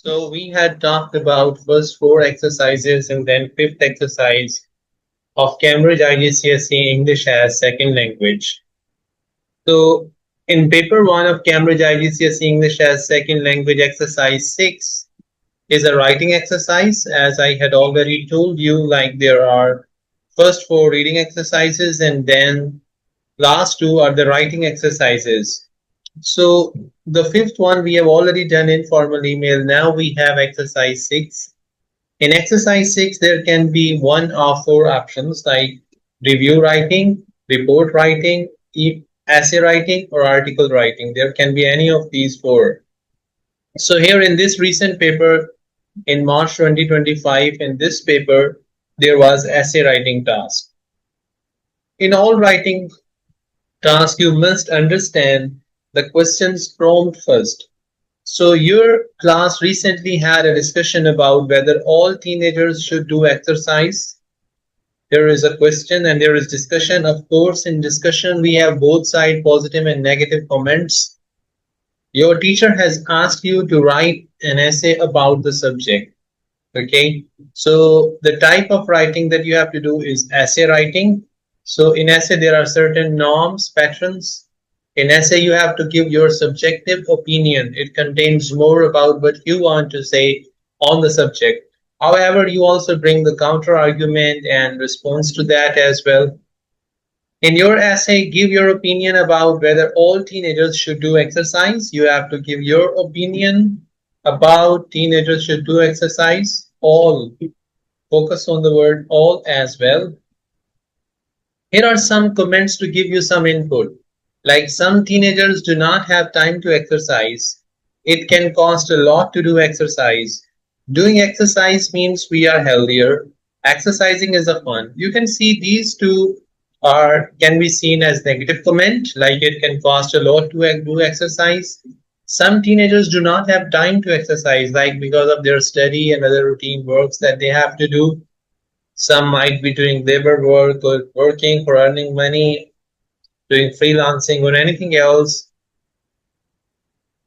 So we had talked about first four exercises and then fifth exercise of Cambridge IGCSE English as second language. So in paper one of Cambridge IGCSE English as second language exercise 6 is a writing exercise. As I had already told you, like there are first four reading exercises and then last two are the writing exercises. So the fifth one we have already done informal email. Now we have exercise 6. In exercise 6, there can be one of four options like review writing, report writing, essay writing, or article writing. There can be any of these four. So here in this recent paper in March 2025, in this paper, there was essay writing task. In all writing tasks, you must understand the questions prompt first. So your class recently had a discussion about whether all teenagers should do exercise. There is a question and there is discussion. Of course, in discussion, we have both side positive and negative comments. Your teacher has asked you to write an essay about the subject. Okay, so the type of writing that you have to do is essay writing. So in essay, there are certain norms, patterns. In essay, you have to give your subjective opinion. It contains more about what you want to say on the subject. However, you also bring the counter argument and response to that as well. In your essay, give your opinion about whether all teenagers should do exercise. You have to give your opinion about teenagers should do exercise. All. Focus on the word all as well. Here are some comments to give you some input. Like some teenagers do not have time to exercise. It can cost a lot to do exercise. Doing exercise means we are healthier. Exercising is a fun. You can see these two can be seen as negative comment, like it can cost a lot to do exercise. Some teenagers do not have time to exercise, like because of their study and other routine works that they have to do. Some might be doing labor work or working for earning money, doing freelancing or anything else.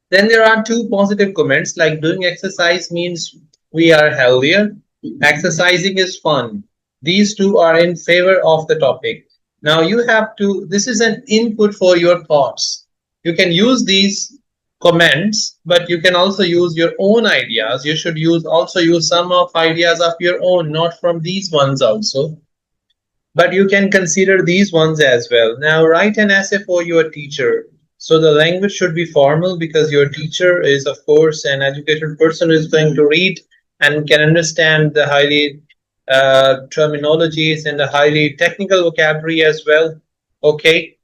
Then there are two positive comments, like doing exercise means we are healthier. Exercising is fun. These two are in favor of the topic. Now you have to, this is an input for your thoughts. You can use these comments, but you can also use your own ideas. You should also use some of ideas of your own, not from these ones also. But you can consider these ones as well. Now write an essay for your teacher. So the language should be formal because your teacher is, of course, an educated person who is going to read and can understand the highly terminologies and the highly technical vocabulary as well. Okay.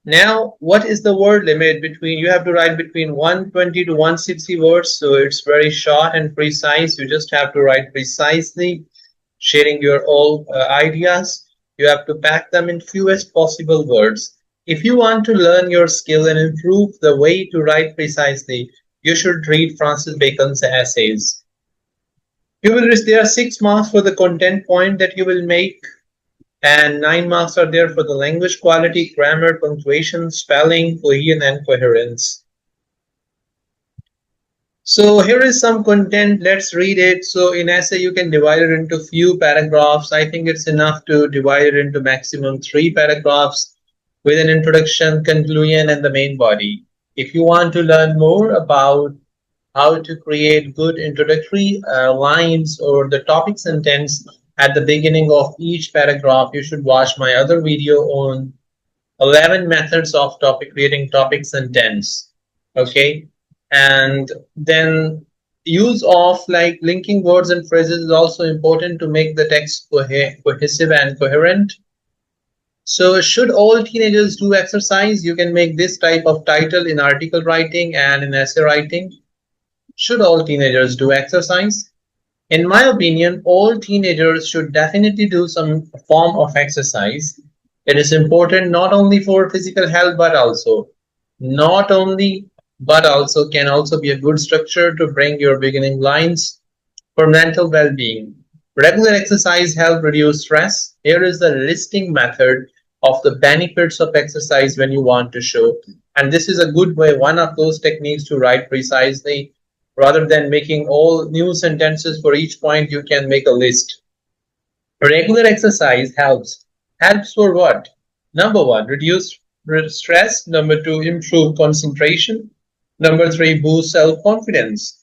Now, what is the word limit between, you have to write between 120 to 160 words. So it's very short and precise. You just have to write precisely, sharing your all ideas. You have to pack them in fewest possible words. If you want to learn your skill and improve the way to write precisely, you should read Francis Bacon's essays. There are 6 marks for the content point that you will make, and 9 marks are there for the language quality, grammar, punctuation, spelling, cohesion, and coherence. So here is some content. Let's read it. So in essay, you can divide it into few paragraphs. I think it's enough to divide it into maximum 3 paragraphs with an introduction, conclusion, and the main body. If you want to learn more about how to create good introductory lines or the topic sentence at the beginning of each paragraph, you should watch my other video on 11 methods of creating topic sentence. Okay. And then use of like linking words and phrases is also important to make the text cohesive and coherent. So should all teenagers do exercise? You can make this type of title in article writing and in essay writing. Should all teenagers do exercise? In my opinion, all teenagers should definitely do some form of exercise. It is important not only for physical health, but also can also be a good structure to bring your beginning lines for mental well-being. Regular exercise helps reduce stress. Here is the listing method of the benefits of exercise when you want to show. And this is a good way, one of those techniques to write precisely. Rather than making all new sentences for each point, you can make a list. Regular exercise helps. Helps for what? Number one, reduce stress. Number two, improve concentration. Number three, boost self-confidence.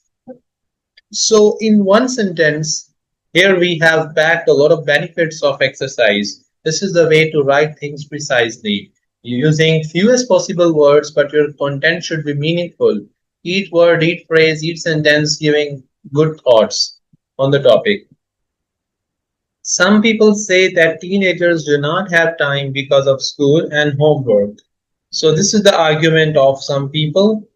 So in one sentence, here we have packed a lot of benefits of exercise. This is the way to write things precisely. Using fewest possible words, but your content should be meaningful. Each word, each phrase, each sentence giving good thoughts on the topic. Some people say that teenagers do not have time because of school and homework. So this is the argument of some people.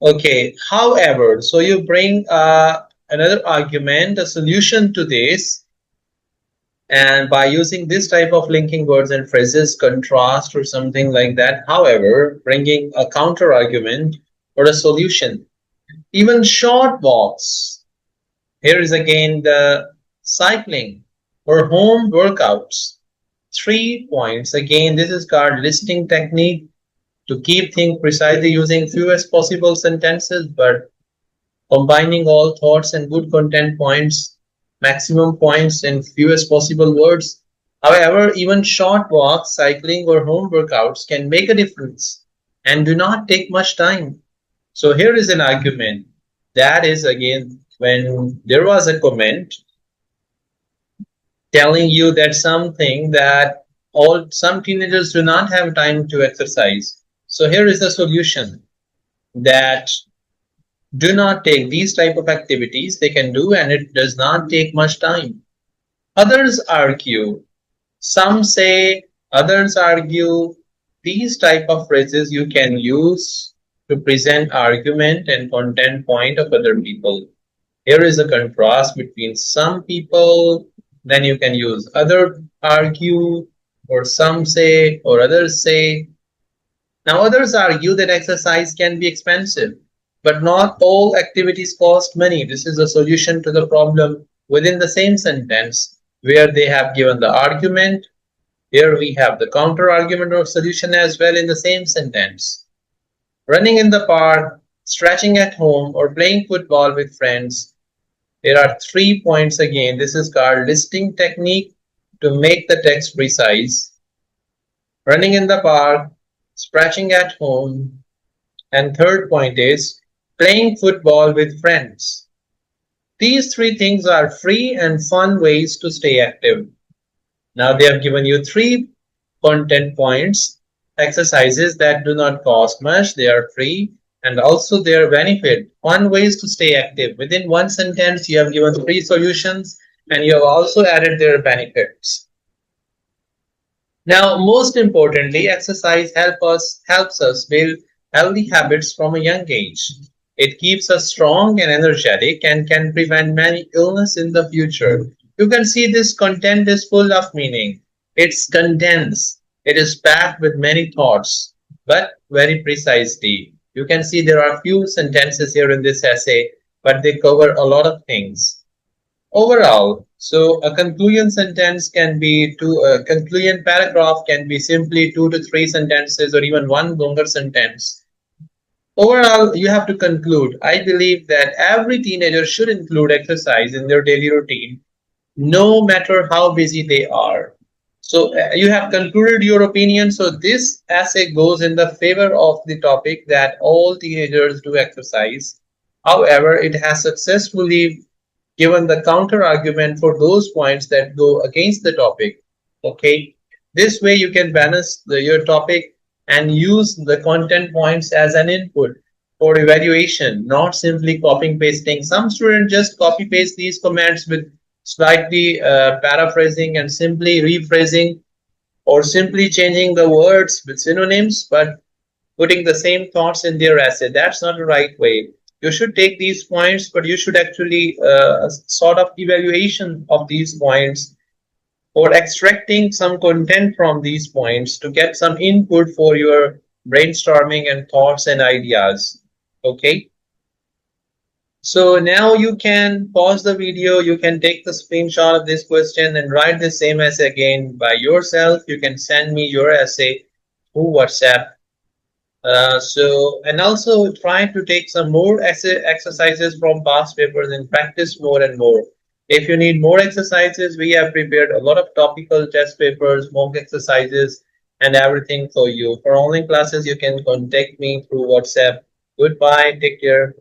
Okay, however, so you bring another argument, a solution to this, and by using this type of linking words and phrases, contrast or something like that, however, bringing a counter argument or a solution. Even short walks. Here is again the cycling or home workouts. 3 points. Again, this is called listing technique to keep things precisely using fewest possible sentences, but combining all thoughts and good content points, maximum points in fewest possible words. However, even short walks, cycling, or home workouts can make a difference and do not take much time. So here is an argument. That is again when there was a comment telling you that something that all some teenagers do not have time to exercise. So here is the solution that do not take these type of activities they can do and it does not take much time. Others argue, some say, others argue. These type of phrases you can use to present argument and content point of other people. Here is a contrast between some people, then you can use other argue, or some say, or others say. Now others argue that exercise can be expensive, but not all activities cost money. This is a solution to the problem within the same sentence where they have given the argument. Here we have the counter argument or solution as well in the same sentence. Running in the park, stretching at home, or playing football with friends. There are 3 points again. This is called listing technique to make the text precise. Running in the park, stretching at home, and third point is playing football with friends. These 3 things are free and fun ways to stay active. Now they have given you 3 content points, exercises that do not cost much, they are free, and also their benefit. Fun ways to stay active. Within one sentence, you have given 3 solutions and you have also added their benefits. Now, most importantly, exercise helps us build healthy habits from a young age. It keeps us strong and energetic and can prevent many illness in the future. You can see this content is full of meaning. It's condensed. It is packed with many thoughts, but very precisely. You can see there are few sentences here in this essay, but they cover a lot of things. Overall, so a conclusion sentence can be a conclusion paragraph can be simply 2 to 3 sentences or even one longer sentence. Overall, you have to conclude. I believe that every teenager should include exercise in their daily routine, no matter how busy they are. So you have concluded your opinion. So this essay goes in the favor of the topic that all teenagers do exercise. However, it has successfully given the counter argument for those points that go against the topic. Okay, this way you can balance your topic and use the content points as an input for evaluation, not simply copying pasting. Some students just copy paste these comments with slightly paraphrasing and simply rephrasing or simply changing the words with synonyms but putting the same thoughts in their essay. That's not the right way. You should take these points, but you should actually sort of evaluation of these points or extracting some content from these points to get some input for your brainstorming and thoughts and ideas. Okay. So now you can pause the video, you can take the screenshot of this question and write the same essay again by yourself. You can send me your essay through WhatsApp. And also try to take some more essay exercises from past papers and practice more and more. If you need more exercises, we have prepared a lot of topical test papers, mock exercises, and everything for you. For online classes, you can contact me through WhatsApp. Goodbye, take care.